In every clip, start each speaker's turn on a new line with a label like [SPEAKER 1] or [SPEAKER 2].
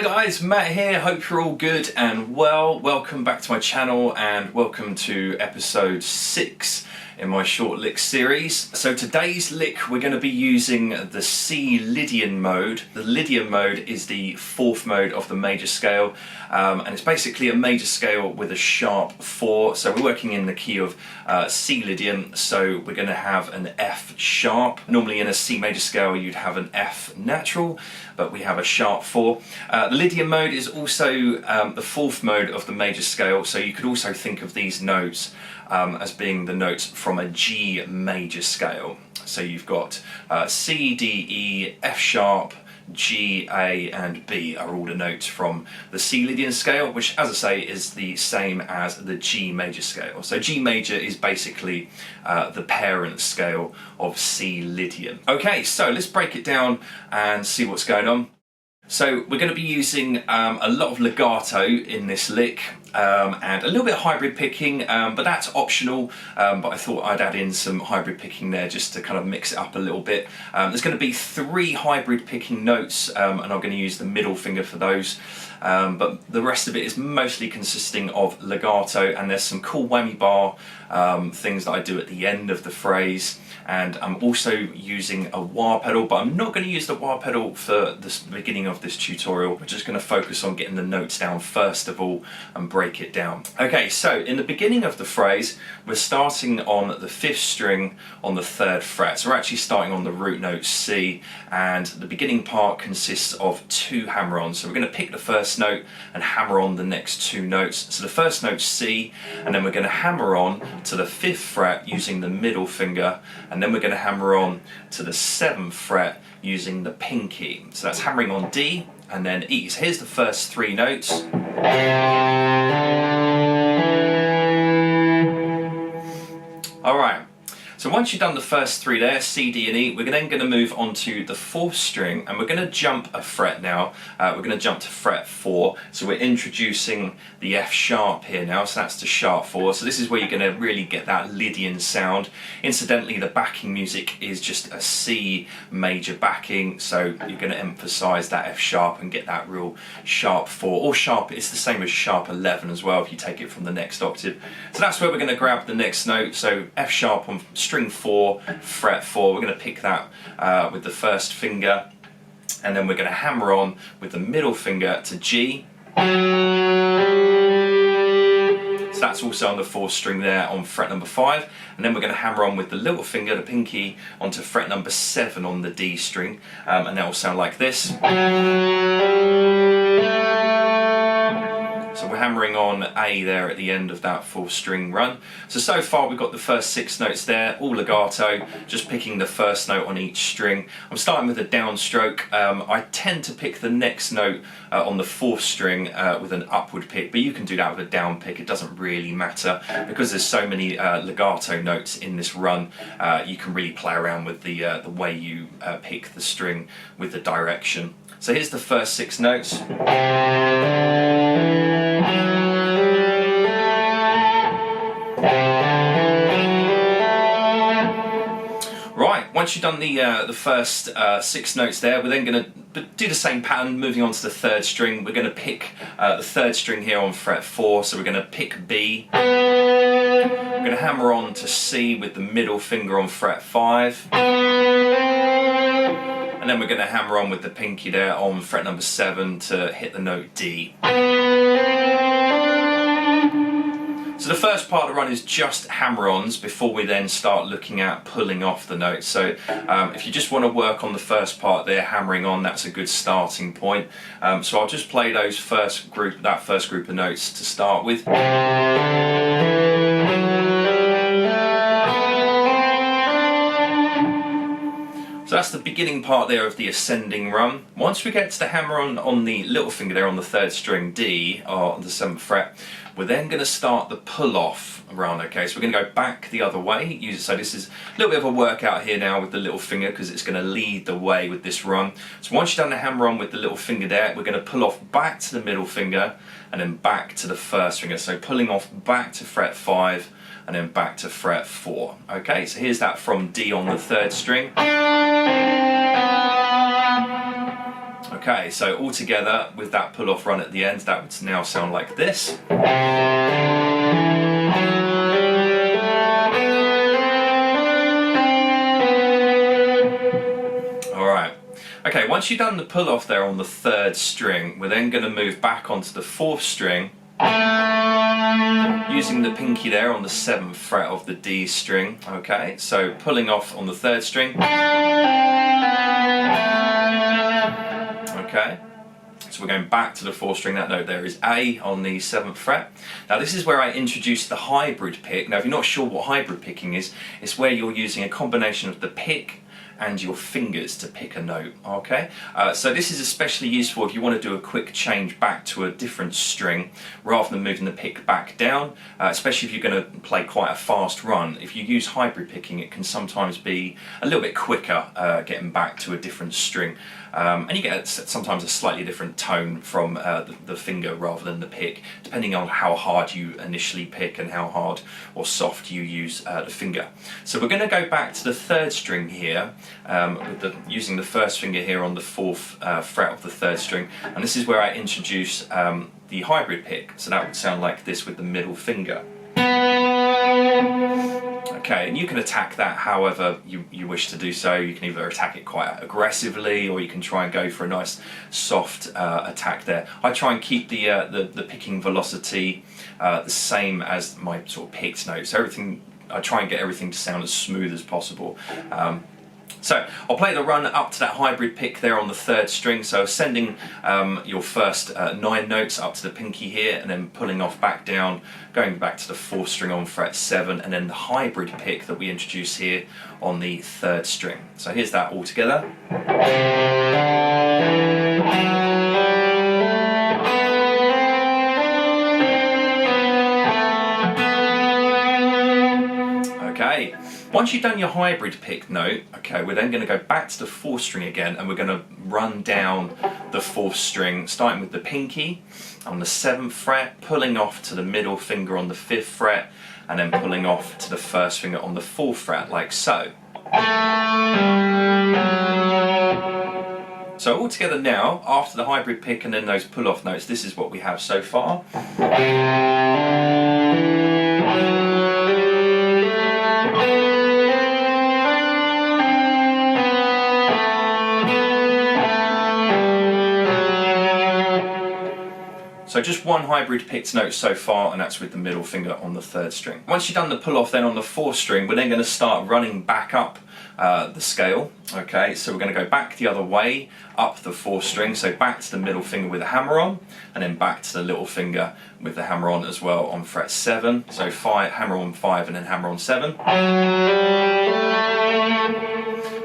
[SPEAKER 1] Hello guys, Matt here, hope you're all good and well. Welcome back to my channel and welcome to episode 6 in my short lick series. So today's lick we're going to be using the C Lydian mode. The Lydian mode is the 4th mode of the major scale and it's basically a major scale with a sharp 4. So we're working in the key of C Lydian, so we're going to have an F sharp. Normally in a C major scale you'd have an F natural, but we have a sharp 4. The Lydian mode is also the 4th mode of the major scale, so you could also think of these notes as being the notes from a G major scale. So you've got C, D, E, F sharp, G, A and B are all the notes from the C Lydian scale, which as I say is the same as the G major scale. So G major is basically the parent scale of C Lydian. Okay, so let's break it down and see what's going on. So we're going to be using a lot of legato in this lick and a little bit of hybrid picking, but that's optional, but I thought I'd add in some hybrid picking there just to kind of mix it up a little bit. There's going to be 3 hybrid picking notes and I'm going to use the middle finger for those, but the rest of it is mostly consisting of legato, and there's some cool whammy bar things that I do at the end of the phrase. And I'm also using a wah pedal, but I'm not going to use the wah pedal for the beginning of this tutorial. We're just going to focus on getting the notes down first of all and break it down. Okay, so in the beginning of the phrase, we're starting on the 5th string on the 3rd fret. So we're actually starting on the root note C, and the beginning part consists of 2 hammer-ons. So we're going to pick the first note and hammer on the next 2 notes. So the first note's C, and then we're going to hammer on to the 5th fret using the middle finger, and then we're going to hammer on to the 7th fret using the pinky. So that's hammering on D and then E. So here's the first 3 notes. Alright, so once you've done the first 3 there, C, D and E, we're then going to move on to the 4th string and we're going to jump a fret now. We're going to jump to fret 4, so we're introducing the F sharp here now, so that's the sharp 4. So this is where you're going to really get that Lydian sound. Incidentally, the backing music is just a C major backing, so you're going to emphasise that F sharp and get that real sharp 4. Or sharp, it's the same as sharp 11 as well if you take it from the next octave. So that's where we're going to grab the next note, so F sharp on string 4, fret 4. We're going to pick that with the first finger, and then we're going to hammer on with the middle finger to G. So that's also on the 4th string there on fret number 5, and then we're going to hammer on with the little finger, the pinky, onto fret number 7 on the D string, and that will sound like this. So we're hammering on A there at the end of that 4th string run. So far we've got the first 6 notes there, all legato, just picking the first note on each string. I'm starting with a downstroke. I tend to pick the next note on the 4th string with an upward pick, but you can do that with a down pick, it doesn't really matter. Because there's so many legato notes in this run, you can really play around with the way you pick the string with the direction. So here's the first 6 notes. Right, once you've done the first 6 notes there, we're then going to do the same pattern, moving on to the 3rd string. We're going to pick the 3rd string here on fret 4, so we're going to pick B. We're going to hammer on to C with the middle finger on fret 5. And then we're going to hammer on with the pinky there on fret number 7 to hit the note D. So the first part of the run is just hammer-ons before we then start looking at pulling off the notes. So if you just want to work on the first part there, hammering on, that's a good starting point. So I'll just play that first group of notes to start with. So that's the beginning part there of the ascending run. Once we get to the hammer on the little finger there on the 3rd string D, or on the 7th fret, we're then going to start the pull off run, okay? So we're going to go back the other way. So this is a little bit of a workout here now with the little finger because it's going to lead the way with this run. So once you've done the hammer on with the little finger there, we're going to pull off back to the middle finger and then back to the 1st finger. So pulling off back to fret 5 and then back to fret 4. Okay, so here's that from D on the 3rd string. Okay, so all together with that pull-off run at the end, that would now sound like this. Alright, okay, once you've done the pull-off there on the 3rd string, we're then going to move back onto the 4th string, using the pinky there on the 7th fret of the D string. Okay, so pulling off on the 3rd string. Okay, so we're going back to the 4th string. That note there is A on the 7th fret. Now this is where I introduce the hybrid pick. Now if you're not sure what hybrid picking is, it's where you're using a combination of the pick and your fingers to pick a note. Okay, so this is especially useful if you want to do a quick change back to a different string rather than moving the pick back down, especially if you're going to play quite a fast run. If you use hybrid picking, it can sometimes be a little bit quicker getting back to a different string, and you get sometimes a slightly different tone from the finger rather than the pick, depending on how hard you initially pick and how hard or soft you use the finger. So we're going to go back to the 3rd string here, using the 1st finger here on the 4th fret of the 3rd string, and this is where I introduce the hybrid pick. So that would sound like this with the middle finger. Okay, and you can attack that however you wish to do so. You can either attack it quite aggressively, or you can try and go for a nice soft attack there. I try and keep the picking velocity the same as my sort of picked notes. So I try and get everything to sound as smooth as possible. So I'll play the run up to that hybrid pick there on the 3rd string, so sending your first 9 notes up to the pinky here, and then pulling off back down, going back to the 4th string on fret 7, and then the hybrid pick that we introduce here on the 3rd string. So here's that all together. Okay, once you've done your hybrid pick note, okay, we're then going to go back to the 4th string again, and we're going to run down the 4th string, starting with the pinky on the 7th fret, pulling off to the middle finger on the 5th fret, and then pulling off to the 1st finger on the 4th fret, like so. So all together now, after the hybrid pick and then those pull-off notes, this is what we have so far. So just one hybrid picked note so far, and that's with the middle finger on the 3rd string. Once you've done the pull off then on the 4th string, we're then going to start running back up the scale. Okay, so we're going to go back the other way up the 4th string, so back to the middle finger with a hammer on, and then back to the little finger with the hammer on as well on fret 7. So hammer on 5 and then hammer on 7.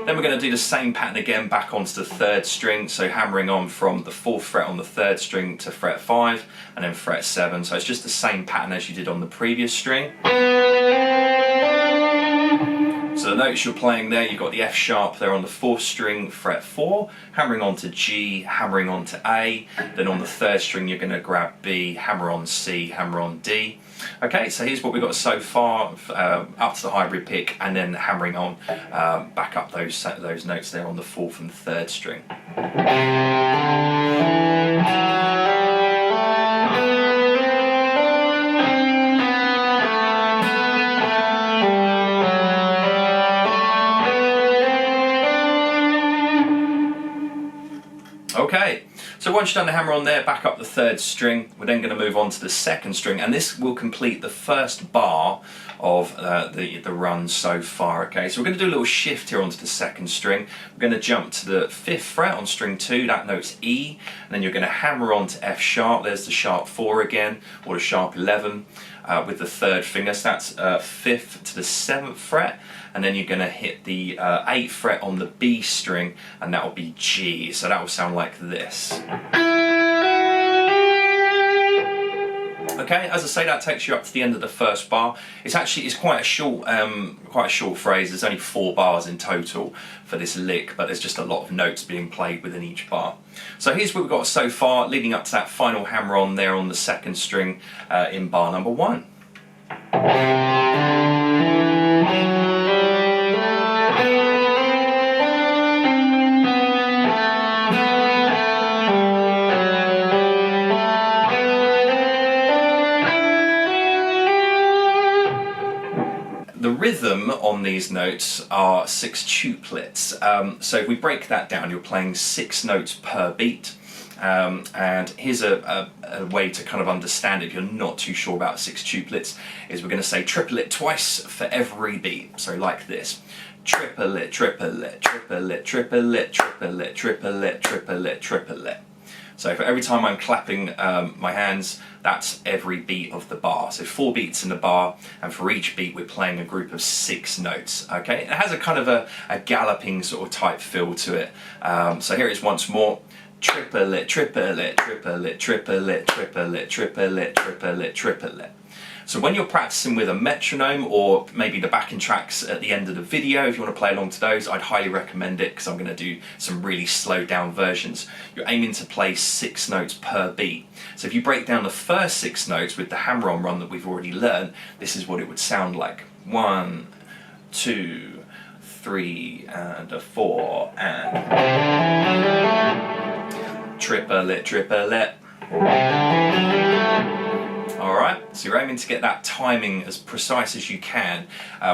[SPEAKER 1] Then we're going to do the same pattern again back onto the 3rd string, so hammering on from the 4th fret on the 3rd string to fret 5 and then fret 7. So it's just the same pattern as you did on the previous string. So the notes you're playing there, you've got the F sharp there on the 4th string, fret 4, hammering on to G, hammering on to A, then on the 3rd string you're going to grab B, hammer on C, hammer on D. Okay, so here's what we've got so far, up to the hybrid pick, and then hammering on back up those notes there on the 4th and 3rd string. Okay, so once you've done the hammer on there, back up the 3rd string, we're then going to move on to the 2nd string, and this will complete the first bar of the run so far. Okay, so we're going to do a little shift here onto the 2nd string. We're going to jump to the 5th fret on string 2, that note's E, and then you're going to hammer on to F sharp, there's the sharp 4 again, or the sharp 11 with the 3rd finger, so that's 5th to the 7th fret, and then you're going to hit the 8th fret on the B string, and that will be G, so that will sound like this. Okay, as I say, that takes you up to the end of the first bar. It's quite a short phrase. There's only 4 bars in total for this lick, but there's just a lot of notes being played within each bar. So here's what we've got so far, leading up to that final hammer on there on the 2nd string in bar number 1. on these notes are sextuplets. So if we break that down, you're playing 6 notes per beat. And here's a way to kind of understand it if you're not too sure about sextuplets, is we're going to say triplet twice for every beat. So like this. Triplet, triplet, triplet, triplet, triplet, triplet, triplet, triplet. So for every time I'm clapping my hands, that's every beat of the bar. So 4 beats in the bar, and for each beat we're playing a group of 6 notes. Okay, it has a kind of a galloping sort of type feel to it. So here it is once more. Triplet, triplet, triplet, triplet, triplet, triplet, triplet, triplet. So when you're practicing with a metronome, or maybe the backing tracks at the end of the video, if you want to play along to those, I'd highly recommend it, because I'm going to do some really slowed down versions. You're aiming to play 6 notes per beat. So if you break down the first 6 notes with the hammer-on run that we've already learned, this is what it would sound like. 1, 2, 3, and a 4, and triplet, triplet. Alright, so you're aiming to get that timing as precise as you can,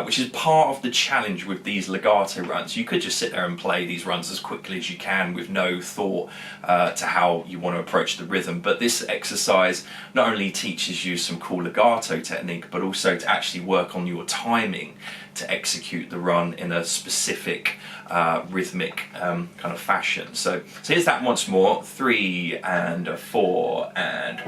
[SPEAKER 1] which is part of the challenge with these legato runs. You could just sit there and play these runs as quickly as you can with no thought to how you want to approach the rhythm, but this exercise not only teaches you some cool legato technique, but also to actually work on your timing to execute the run in a specific rhythmic kind of fashion. So here's that once more. 3 and a 4 and.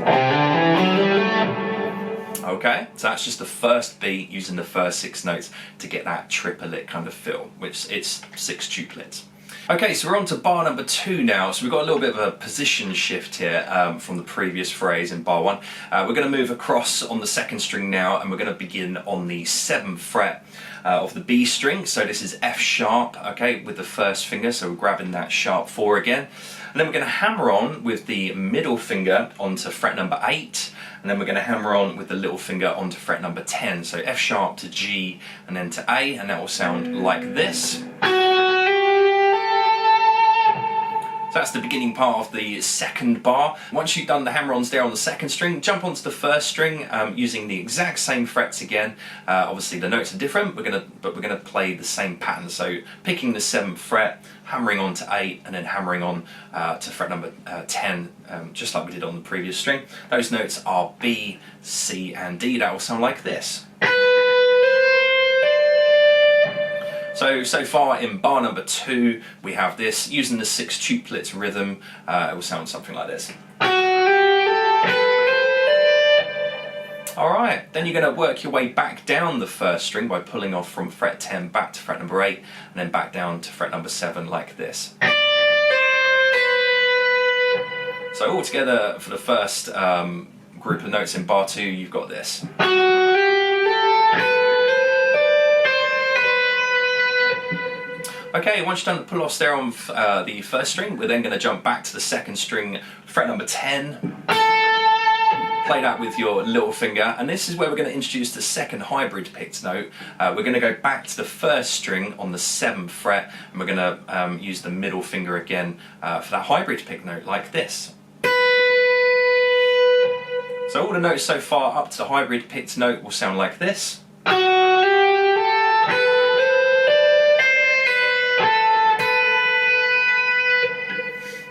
[SPEAKER 1] Okay, so that's just the first beat using the first 6 notes to get that triplet kind of feel, which it's sextuplets. Okay, so we're on to bar number 2 now. So we've got a little bit of a position shift here from the previous phrase in bar 1. We're going to move across on the 2nd string now, and we're going to begin on the 7th fret of the B string. So this is F sharp, okay, with the first finger. So we're grabbing that sharp 4 again. And then we're going to hammer on with the middle finger onto fret number 8. And then we're going to hammer on with the little finger onto fret number 10. So F sharp to G and then to A, and that will sound like this. So that's the beginning part of the 2nd bar. Once you've done the hammer-ons there on the 2nd string, jump onto the 1st string using the exact same frets again. Obviously the notes are different, but we're gonna play the same pattern. So picking the 7th fret, hammering on to 8, and then hammering on to fret number 10, just like we did on the previous string. Those notes are B, C, and D. That will sound like this. So far in bar number 2, we have this. Using the sextuplets rhythm, it will sound something like this. Alright, then you're going to work your way back down the 1st string by pulling off from fret 10 back to fret number 8, and then back down to fret number 7 like this. So all together for the first group of notes in bar 2, you've got this. Okay, once you've done the pull-offs there on the 1st string, we're then going to jump back to the 2nd string, fret number 10. Play that with your little finger, and this is where we're going to introduce the 2nd hybrid picked note. We're going to go back to the 1st string on the 7th fret, and we're going to use the middle finger again for that hybrid picked note, like this. So all the notes so far up to the hybrid picked note will sound like this.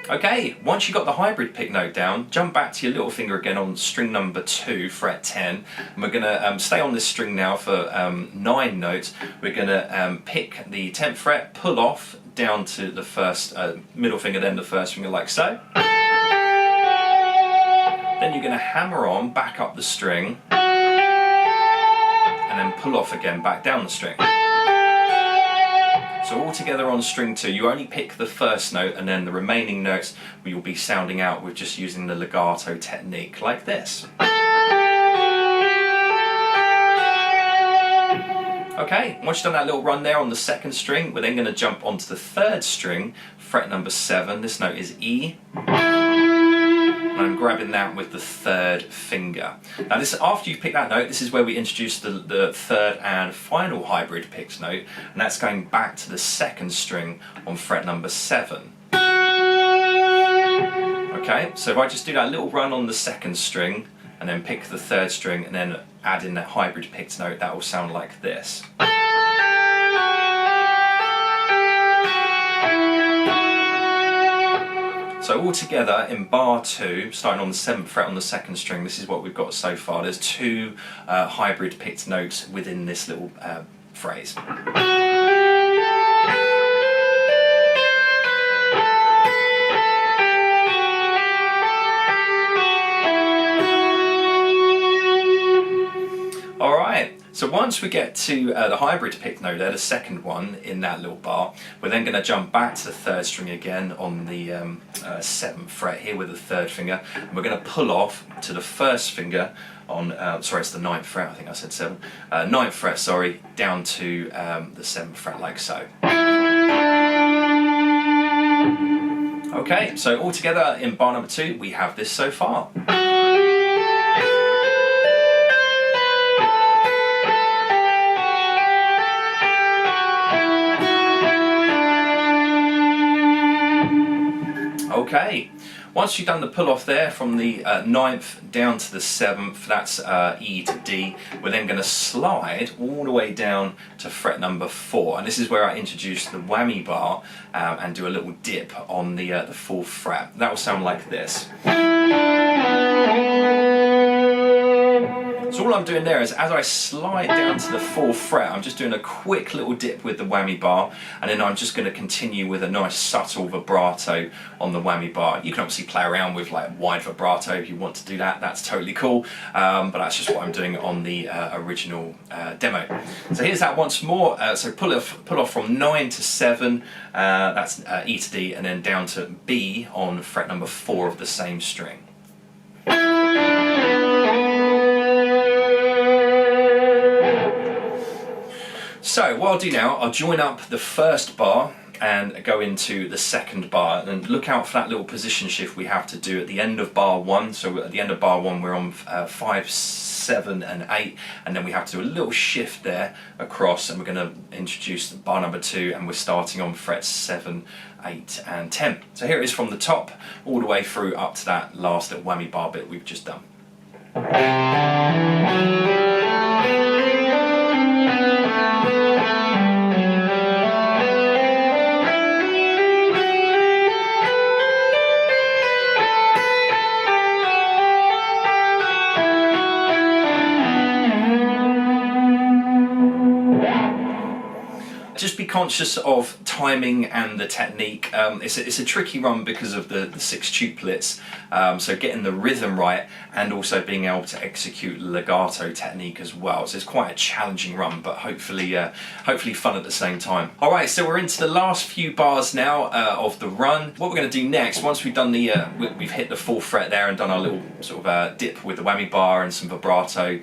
[SPEAKER 1] Okay, once you've got the hybrid pick note down, jump back to your little finger again on string number 2, fret 10. And we're going to stay on this string now for 9 notes. We're going to pick the 10th fret, pull off down to the first middle finger, then the 1st finger like so. Then you're going to hammer on back up the string, and then pull off again back down the string. So all together on string 2, you only pick the 1st note, and then the remaining notes you'll be sounding out with just using the legato technique, like this. Okay, once you've done that little run there on the 2nd string, we're then going to jump onto the 3rd string, fret number 7. This note is E. And I'm grabbing that with the 3rd finger. Now this, after you pick that note, this is where we introduce the 3rd and final hybrid picked note, and that's going back to the 2nd string on fret number 7. Okay, so if I just do that little run on the 2nd string, and then pick the 3rd string, and then add in that hybrid picked note, that will sound like this. So all together in bar 2, starting on the 7th fret on the 2nd string, this is what we've got so far. There's 2 hybrid picked notes within this little phrase. Alright, so once we get to the hybrid picked note there, the 2nd one in that little bar, we're then going to jump back to the 3rd string again on the 7th fret here with the 3rd finger, and we're going to pull off to the 1st finger on, sorry, it's the 9th fret, I think I said 7, 9th fret, sorry, down to the 7th fret like so. Okay, so all together in bar number 2, we have this so far. Okay, once you've done the pull off there from the 9th down to the 7th, that's E to D, we're then going to slide all the way down to fret number 4, and this is where I introduce the whammy bar and do a little dip on the 4th fret. That will sound like this. So all I'm doing there is, as I slide down to the 4th fret, I'm just doing a quick little dip with the whammy bar, and then I'm just going to continue with a nice subtle vibrato on the whammy bar. You can obviously play around with like wide vibrato if you want to do that, that's totally cool, but that's just what I'm doing on the original demo. So here's that once more. So pull off from 9 to 7, that's E to D, and then down to B on fret number 4 of the same string. So what I'll do now, I'll join up the 1st bar and go into the 2nd bar, and look out for that little position shift we have to do at the end of bar 1. So at the end of bar 1 we're on 5, 7 and 8, and then we have to do a little shift there across, and we're going to introduce bar number 2, and we're starting on frets 7, 8 and 10. So here it is from the top all the way through up to that last little whammy bar bit we've just done. Just be conscious of timing and the technique. It's a tricky run because of the 6 tuplets, so getting the rhythm right and also being able to execute legato technique as well. So it's quite a challenging run, but hopefully fun at the same time. Alright, so we're into the last few bars now of the run. What we're going to do next, once we've done the, we've hit the 4th fret there and done our little sort of dip with the whammy bar and some vibrato,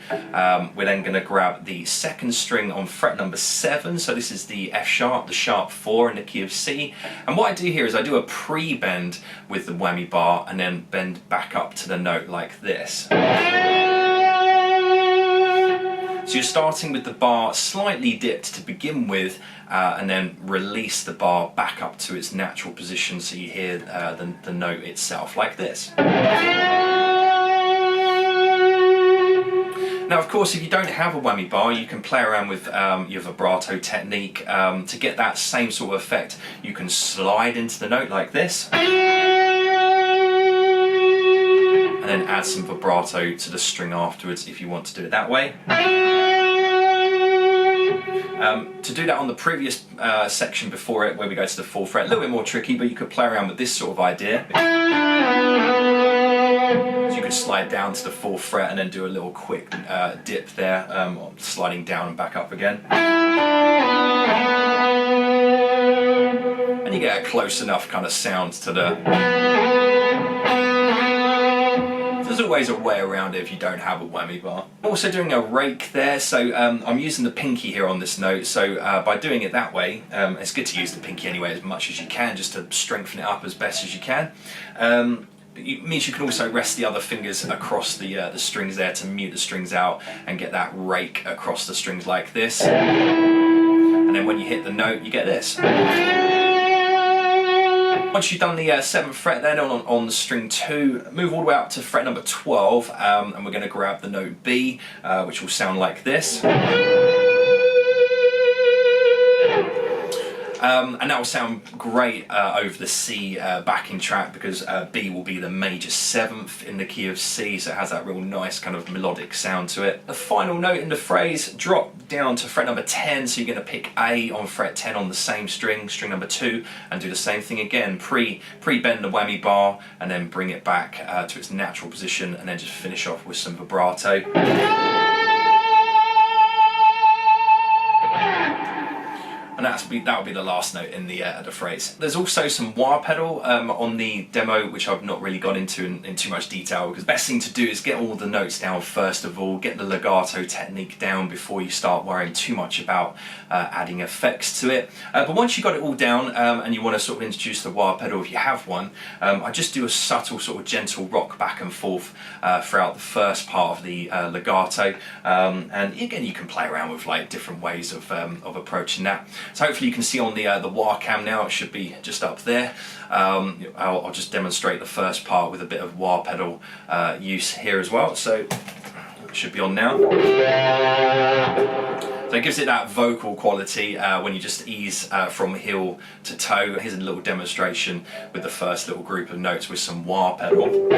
[SPEAKER 1] we're then going to grab the 2nd string on fret number 7, so this is the F sharp, the sharp 4 in the key of C, and what I do here is I do a pre-bend with the whammy bar and then bend back up to the note like this. So you're starting with the bar slightly dipped to begin with, and then release the bar back up to its natural position so you hear the note itself like this. Now of course if you don't have a whammy bar you can play around with your vibrato technique. To get that same sort of effect you can slide into the note like this and then add some vibrato to the string afterwards if you want to do it that way. To do that on the previous section before it where we go to the 4th fret, a little bit more tricky, but you could play around with this sort of idea. So you could slide down to the 4th fret and then do a little quick dip there, sliding down and back up again. And you get a close enough kind of sound to the... There's always a way around it if you don't have a whammy bar. I'm also doing a rake there, so I'm using the pinky here on this note, so by doing it that way, it's good to use the pinky anyway as much as you can, just to strengthen it up as best as you can. It means you can also rest the other fingers across the strings there to mute the strings out and get that rake across the strings like this. And then when you hit the note, you get this. Once you've done the 7th fret then on the string 2, move all the way up to fret number 12, and we're going to grab the note B, which will sound like this. And that will sound great over the C backing track, because B will be the major 7th in the key of C, so it has that real nice kind of melodic sound to it. The final note in the phrase, drop down to fret number 10, so you're going to pick A on fret 10 on the same string, string number 2, and do the same thing again. Pre-bend the whammy bar, and then bring it back to its natural position, and then just finish off with some vibrato. And that'll be the last note in the phrase. There's also some wah pedal on the demo, which I've not really gone into in too much detail, because the best thing to do is get all the notes down first of all, get the legato technique down before you start worrying too much about adding effects to it. But once you've got it all down and you want to sort of introduce the wah pedal, if you have one, I just do a subtle sort of gentle rock back and forth throughout the first part of the legato. And again, you can play around with like different ways of approaching that. So hopefully you can see on the wah cam now, it should be just up there. I'll just demonstrate the first part with a bit of wah pedal use here as well. So it should be on now. So it gives it that vocal quality when you just ease from heel to toe. Here's a little demonstration with the first little group of notes with some wah pedal.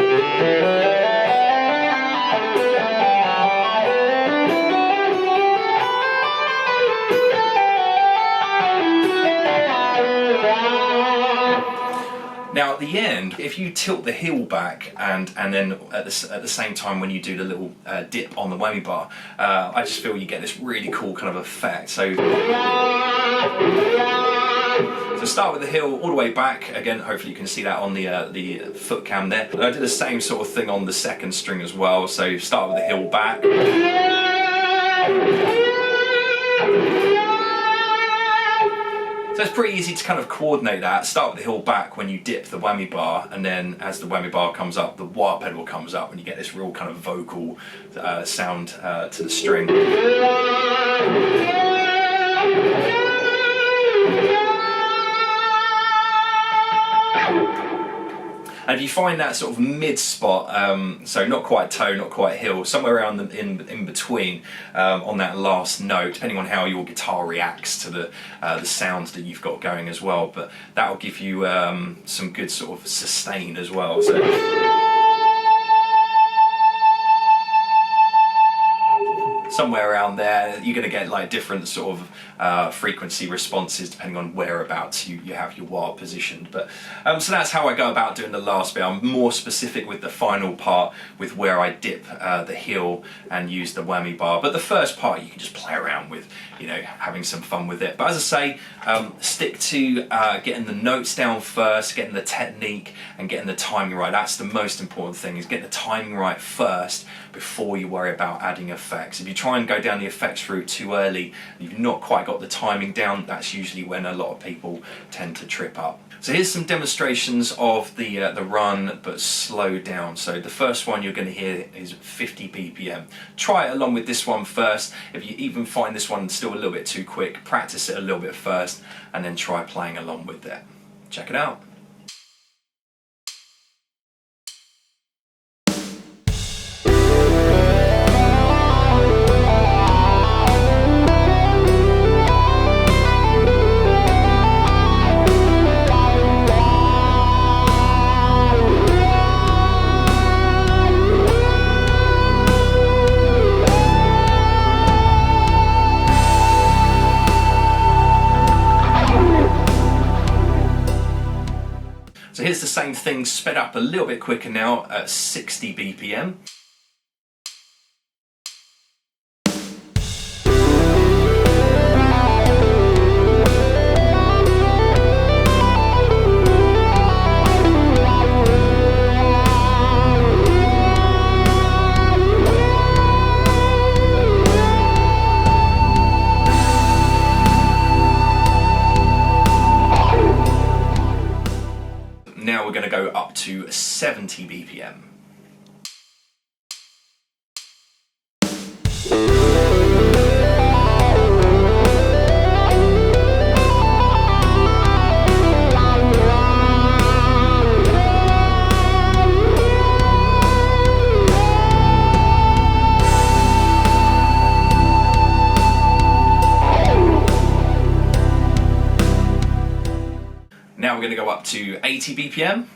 [SPEAKER 1] Now at the end, if you tilt the heel back and then at the same time when you do the little dip on the whammy bar, I just feel you get this really cool kind of effect. So start with the heel all the way back. Again, hopefully you can see that on the foot cam there. I did the same sort of thing on the second string as well. So start with the heel back. So it's pretty easy to kind of coordinate that. Start with the heel back when you dip the whammy bar, and then as the whammy bar comes up, the wah pedal comes up, and you get this real kind of vocal sound to the string. And if you find that sort of mid spot, so not quite toe, not quite heel, somewhere around in between on that last note, depending on how your guitar reacts to the sounds that you've got going as well, but that will give you some good sort of sustain as well. So somewhere around there, you're going to get like different sort of frequency responses depending on whereabouts you have your wah positioned. But so that's how I go about doing the last bit. I'm more specific with the final part, with where I dip the heel and use the whammy bar. But the first part you can just play around with, you know, having some fun with it. But as I say, stick to getting the notes down first, getting the technique and getting the timing right. That's the most important thing, is getting the timing right first before you worry about adding effects. If you try and go down the effects route too early, you've not quite got the timing down, that's usually when a lot of people tend to trip up. So here's some demonstrations of the run, but slowed down. So the first one you're going to hear is 50 BPM. Try it along with this one first. If you even find this one still a little bit too quick, practice it a little bit first, and then try playing along with it. Check it out. So here's the same thing sped up a little bit quicker now at 60 BPM. Now we're going to go up to 70 BPM. Now we're going to go up to 80 BPM.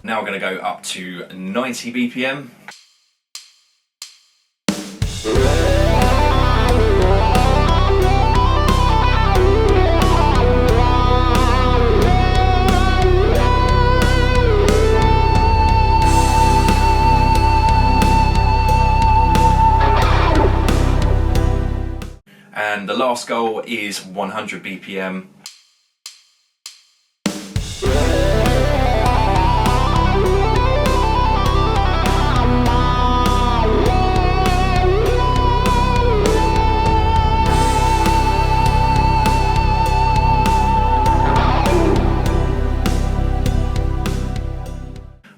[SPEAKER 1] Now we're going to go up to 90 BPM. And the last goal is 100 BPM.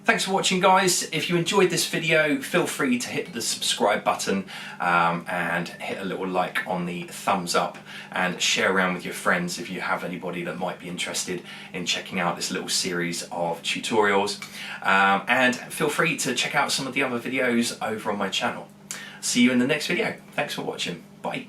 [SPEAKER 1] Thanks for watching, guys. If you enjoyed this video, feel free to hit the subscribe button and hit a little like on the thumbs up, and share around with your friends if you have anybody that might be interested in checking out this little series of tutorials. And feel free to check out some of the other videos over on my channel. See you in the next video. Thanks for watching. Bye.